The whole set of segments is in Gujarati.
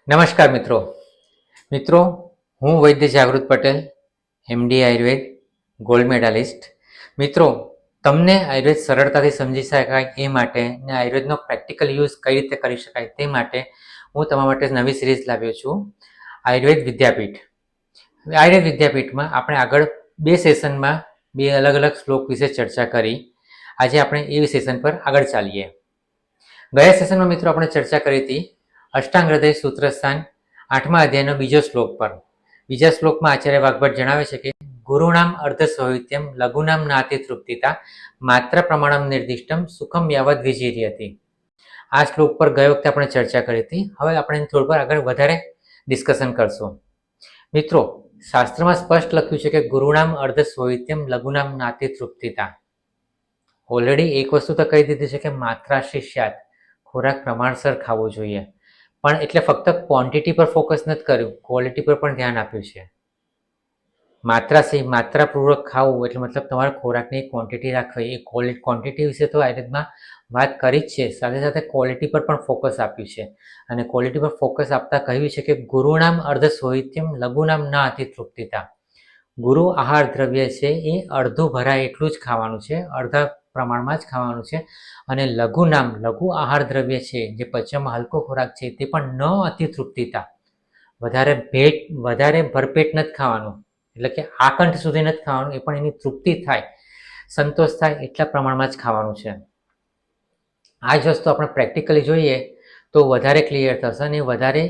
નમસ્કાર મિત્રો હું વૈદ્ય જાગૃત Patel, MD Ayurveda, gold medallist. મિત્રો, તમને આયુર્વેદ સરળતાથી સમજી શકાય એ માટે ને આયુર્વેદનો પ્રેક્ટિકલ યુઝ કઈ રીતે કરી શકાય તે માટે હું તમારા માટે નવી સિરીઝ લાવ્યો છું, આયુર્વેદ વિદ્યાપીઠ. આયુર્વેદ વિદ્યાપીઠમાં આપણે આગળ 2 સેશનમાં 2 અલગ અલગ શ્લોક વિશે ચર્ચા કરી. આજે આપણે એ સેશન પર આગળ ચાલીએ. ગયા સેશનમાં મિત્રો આપણે ચર્ચા કરી હતી અષ્ટાંગ હૃદય સૂત્રસ્થાન 8મા અધ્યાયનો બીજો શ્લોક પર. બીજા શ્લોકમાં આચાર્ય વાઘભટ્ટ જણાવે છે કે ગુરુનામ અર્ધ સાહિત્યમ લઘુનામ નાતિ તૃપ્તિતા માત્ર પ્રમાણમ નિર્દિષ્ટમ સુખમ યાવદ વિજીર્યતિ. આ શ્લોક પર ગઈ વખતે આપણે ચર્ચા કરી હતી. હવે આપણે થોડું પર આગળ વધારે ડિસ્કશન કરશું. મિત્રો, શાસ્ત્રમાં સ્પષ્ટ લખ્યું છે કે ગુરુનામ અર્ધ સાહિત્યમ લઘુનામ નાતિ તૃપ્તિતા. ઓલરેડી એક વસ્તુ તો કહી દીધી છે કે માત્રા શિષ્યાત, ખોરાક પ્રમાણસર ખાવો જોઈએ. પણ એટલે ફક્ત ક્વોન્ટિટી પર ફોકસ નથી કર્યું, ક્વોલિટી પર પણ ધ્યાન આપ્યું છે. માત્રાપૂર્વક ખાવું એટલે મતલબ તમારે ખોરાકની ક્વોન્ટિટી રાખવી. એ ક્વોન્ટિટી વિશે તો આયુર્વેદમાં વાત કરી જ છે, સાથે સાથે ક્વોલિટી પર પણ ફોકસ આપ્યું છે. અને ક્વોલિટી પર ફોકસ આપતા કહ્યું છે કે ગુરુનામ અર્ધ સાહિત્યમ લઘુનામ ના અતિ તૃપ્તિતા. ગુરુ આહાર દ્રવ્ય છે એ અડધું ભરાય એટલું જ ખાવાનું છે, અડધા પ્રમાણમાં જ ખાવાનું છે. અને લઘુ આહાર દ્રવ્ય છે જે પચવામાં હલકો ખોરાક છે તે પણ ન અતિ તૃપ્તિતા, વધારે ભરપેટ નથી ખાવાનું, એટલે કે આકંઠ સુધી નથી ખાવાનું, એ પણ એની તૃપ્તિ થાય, સંતોષ થાય એટલા પ્રમાણમાં જ ખાવાનું છે. આ જ વસ્તુ આપણે પ્રેક્ટિકલી જોઈએ તો વધારે ક્લિયર થશે અને વધારે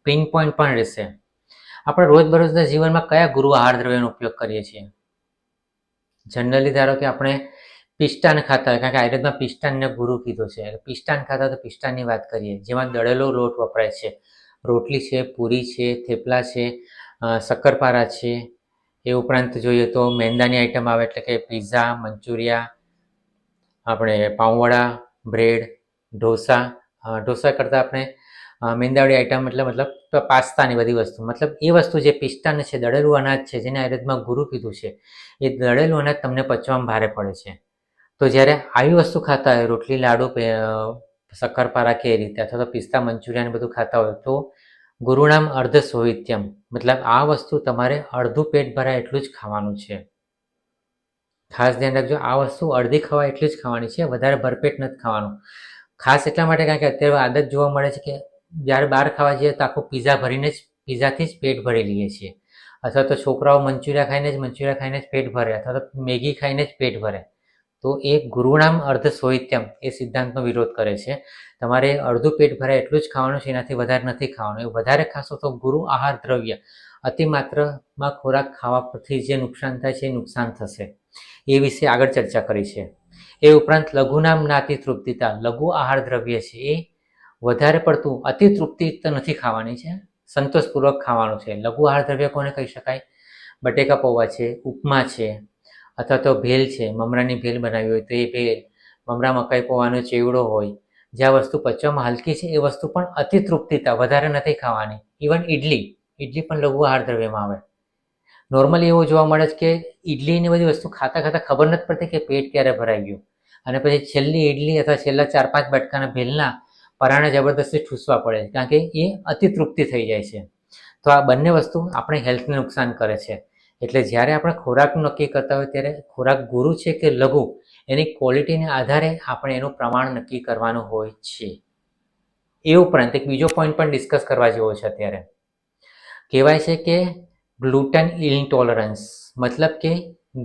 પિન પોઈન્ટ પણ રહેશે. આપણે રોજબરોજના જીવનમાં કયા ગુરુ આહાર દ્રવ્યનો ઉપયોગ કરીએ છીએ? જનરલી ધારો કે આપણે પિષ્ટાન ખાતા હોય, કારણ કે આયુર્વેદમાં પિષ્ટાનને ગુરુ કીધો છે. પિષ્ટાન ખાતા તો પિષ્ટાનની વાત કરીએ, જેમાં દળેલો લોટ વપરાય છે. રોટલી છે, પૂરી છે, થેપલા છે, શક્કરપારા છે. એ ઉપરાંત જોઈએ તો મેંદાની આઈટમ આવે, એટલે કે પિઝા, મંચુરિયા, આપણે પાઉંવડા, બ્રેડ, ઢોસા કરતાં આપણે મેંદાવાળી આઈટમ મતલબ પાસ્તાની બધી વસ્તુ, મતલબ એ વસ્તુ જે પિષ્ટાન છે, દળેલું અનાજ છે, જેને આયુર્વેદમાં ગુરુ કીધું છે, એ દળેલું અનાજ તમને પચવામાં ભારે પડે છે. તો જ્યારે આવી વસ્તુ ખાતા હોય, રોટલી, લાડુ, શક્કરપારા કે એ રીતે, અથવા તો પિસ્તા, મંચુરિયન બધું ખાતા હોય, તો ગુરુનામ અર્ધ સાહિત્યમ મતલબ આ વસ્તુ તમારે અડધું પેટ ભરાય એટલું જ ખાવાનું છે. ખાસ ધ્યાન રાખજો, આ વસ્તુ અડધી ખવાય એટલી જ ખાવાની છે, વધારે ભરપેટ નથી ખાવાનું. ખાસ એટલા માટે કારણ કે અત્યારે આદત જોવા મળે છે કે જ્યારે બહાર ખાવા જઈએ તો આખું પીઝાથી જ પેટ ભરી લઈએ છીએ, અથવા તો છોકરાઓ મંચુરિયા ખાઈને જ પેટ ભરે, અથવા તો મેગી ખાઈને જ પેટ ભરે. તો એ ગુરુનામ અર્ધ સાહિત્યમ એ સિદ્ધાંતનો વિરોધ કરે છે. તમારે અડધું પેટ ભરાય એટલું જ ખાવાનું છે, એનાથી વધારે નથી ખાવાનું. એ વધારે ખાશો તો ગુરુ આહાર દ્રવ્ય અતિમાત્રામાં ખોરાક ખાવા પરથી જે નુકસાન થાય છે એ નુકસાન થશે. એ વિશે આગળ ચર્ચા કરી છે. એ ઉપરાંત લઘુનામ નાતિ તૃપ્તિતા, લઘુ આહાર દ્રવ્ય છે એ વધારે પડતું અતિ તૃપ્તિ નથી ખાવાની છે, સંતોષપૂર્વક ખાવાનું છે. લઘુ આહાર દ્રવ્ય કોને કહી શકાય? બટેકા પૌવા છે, ઉપમા છે, અથવા તો ભેલ છે, મમરાની ભેલ બનાવી હોય તો એ ભેલ, મમરા મકાઈ પૌવાનો ચેવડો હોય, જે આ વસ્તુ પચવામાં હલકી છે એ વસ્તુ પણ અતિ તૃપ્તિતા, વધારે નથી ખાવાની. ઇવન ઇડલી પણ લઘુ આહાર દ્રવ્યમાં આવે. નોર્મલી એવું જોવા મળે છે કે ઇડલીની બધી વસ્તુ ખાતા ખબર નથી પડતી કે પેટ ક્યારે ભરાઈ ગયું, અને પછી છેલ્લી ઇડલી અથવા છેલ્લા 4-5 બટકાના ભેલના પરાણે જબરદસ્તી ઠૂસવા પડે, કારણ કે એ અતિ તૃપ્તિ થઈ જાય છે. તો આ બંને વસ્તુ આપણે હેલ્થને નુકસાન કરે છે. એટલે જ્યારે આપણે ખોરાક નક્કી કરતા હોય ત્યારે ખોરાક ગુરુ છે કે લઘુ, એની ક્વોલિટીને આધારે આપણે એનું પ્રમાણ નક્કી કરવાનું હોય છે. એ ઉપરાંત એક બીજો પોઈન્ટ પણ ડિસ્કસ કરવા જેવો છે. અત્યારે કહેવાય છે કે ગ્લુટન ઇન્ટોલરન્સ, મતલબ કે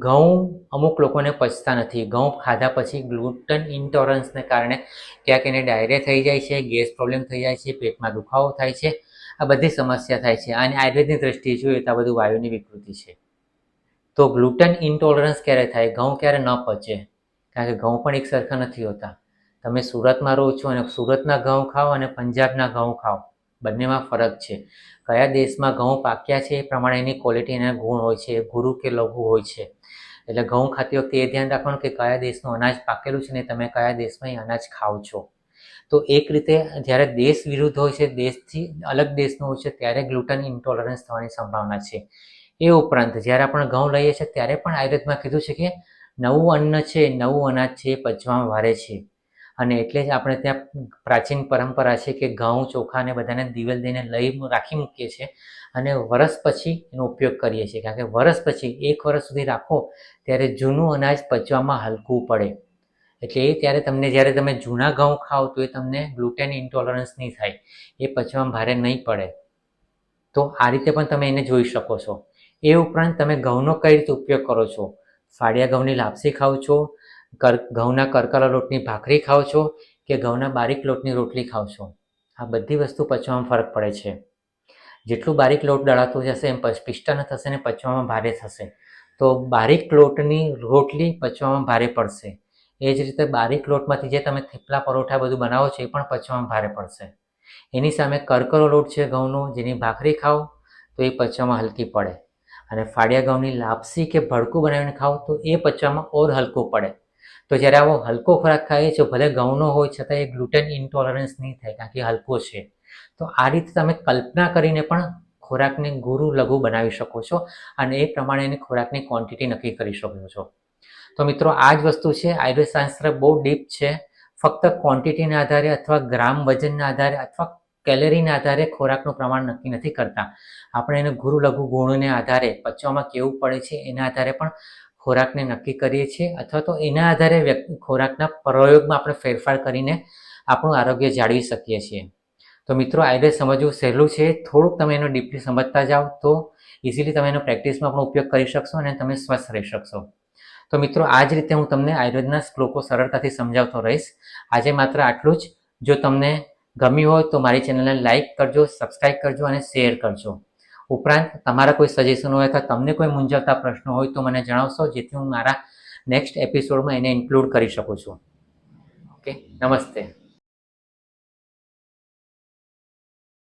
ઘઉં અમુક લોકોને પચતા નથી. ઘઉં ખાધા પછી ગ્લુટન ઇન્ટોલરન્સને કારણે ક્યાંક એને ડાયરિયા થઈ જાય છે, ગેસ પ્રોબ્લેમ થઈ જાય છે, પેટમાં દુખાવો થાય છે, આ બધી સમસ્યા થાય છે. અને આયુર્વેદની દ્રષ્ટિએ જોઈએ તો આ બધું વાયુની વિકૃતિ છે. તો ગ્લુટન ઇન્ટોલરન્સ ક્યારે થાય? ઘઉં ક્યારે ન પચે? કારણ કે ઘઉં પણ એક સરખા નથી હોતા. તમે સુરતમાં રહો છો અને સુરતના ઘઉં ખાઓ અને પંજાબના ઘઉં ખાઓ, બંનેમાં ફરક છે. કયા દેશમાં ઘઉં પાક્યા છે એ પ્રમાણે એની ક્વોલિટી, એના ગુણ હોય છે, ગુરુ કે લઘુ હોય છે. એટલે ઘઉં ખાતી વખતે એ ધ્યાન રાખવાનું કે કયા દેશનું અનાજ પાકેલું છે ને તમે કયા દેશમાં એ અનાજ ખાઓ છો. તો એક રીતે જ્યારે દેશ વિરુદ્ધ હોય છે, દેશથી અલગ દેશનું હોય છે, ત્યારે ગ્લુટન ઇન્ટોલરન્સ થવાની સંભાવના છે. એ ઉપરાંત જ્યારે આપણે ઘઉં લઈએ છીએ ત્યારે પણ આયુર્વેદમાં કીધું છે કે નવું અન્ન છે, નવું અનાજ છે, પચવામાં ભારે છે. અને એટલે જ આપણે ત્યાં પ્રાચીન પરંપરા છે કે ઘઉં ચોખાને બધાને દિવેલ દઈને લઈ રાખી મૂકીએ છીએ અને વરસ પછી એનો ઉપયોગ કરીએ છીએ, કારણ કે વરસ પછી 1 વર્ષ સુધી રાખો ત્યારે જૂનું અનાજ પચવામાં હલકું પડે. એટલે એ ત્યારે તમને જ્યારે તમે જૂના ઘઉં ખાઓ તો એ તમને ગ્લુટેન ઇન્ટોલરન્સ નહીં થાય, એ પચવામાં ભારે નહીં પડે. તો આ રીતે પણ તમે એને જોઈ શકો છો. એ ઉપરાંત તમે ઘઉંનો કઈ રીતે ઉપયોગ કરો છો? ફાડિયા ઘઉંની લાપસી ખાઓ છો, ઘઉંના કરકરા લોટની ભાખરી ખાઓ છો કે ઘઉંના બારીક લોટની રોટલી ખાઓ છો? આ બધી વસ્તુ પચવામાં ફરક પડે છે. જેટલું બારીક લોટ દળાતો જશે એમ પિષ્ટન થશે ને પચવામાં ભારે થશે. તો બારીક લોટની રોટલી પચવામાં ભારે પડશે. એ જ રીતે બારીક લોટમાંથી જે તમે થેપલા પરોઠા બધું બનાવો છો એ પણ પચવામાં ભારે પડશે. એની સામે કરકરો લોટ છે ઘઉંનો, જેની ભાખરી ખાઓ તો એ પચવામાં હલકી પડે. અને ફાડિયા ઘઉંની લાપસી કે ભડકું બનાવીને ખાઓ તો એ પચવામાં ઓર હલકું પડે. તો જ્યારે આવો હલકો ખોરાક ખાઈએ છીએ, ભલે ઘઉંનો હોય છતાં એ ગ્લુટેન ઇન્ટોલરન્સ નહીં થાય, કારણ કે હલકો છે. તો આ રીતે તમે કલ્પના કરીને પણ ખોરાકને ગુરુ લઘુ બનાવી શકો છો અને એ પ્રમાણે એની ખોરાકની ક્વોન્ટિટી નક્કી કરી શકો છો. તો મિત્રો આ જ વસ્તુ છે. આયુર્વેદ શાસ્ત્ર બહુ ડીપ છે. ફક્ત ક્વોન્ટિટીના આધારે અથવા ગ્રામ વજનના આધારે અથવા કેલરીના આધારે ખોરાકનું પ્રમાણ નક્કી નથી કરતા. આપણે એને ગુરુ લઘુ ગુણને આધારે પચવામાં કેવું પડે છે એના આધારે પણ ખોરાકને નક્કી કરીએ છીએ, અથવા તો એના આધારે ખોરાકના પ્રયોગમાં આપણે ફેરફાર કરીને આપણું આરોગ્ય જાળવી શકીએ છીએ. તો મિત્રો આયુર્વેદ સમજવું સહેલું છે. થોડુંક તમે એનો ડીપલી સમજતા જાઓ તો ઇઝીલી તમે એનો પ્રેક્ટિસમાં પણ ઉપયોગ કરી શકશો અને તમે સ્વસ્થ રહી શકશો. તો મિત્રો આ જ રીતે હું તમને આયુર્વેદના શ્લોકો સરળતાથી સમજાવતો રહીશ. આજે માત્ર આટલું જ. જો તમને ગમ્યું હોય તો મારી ચેનલને લાઇક કરજો, સબસ્ક્રાઇબ કરજો અને શેર કરજો. ઉપરાંત તમારા કોઈ સજેશન હોય અથવા તમને કોઈ મૂંઝવતા પ્રશ્નો હોય તો મને જણાવશો, જેથી હું મારા નેક્સ્ટ એપિસોડમાં એને ઇન્ક્લુડ કરી શકું છું. ઓકે, નમસ્તે.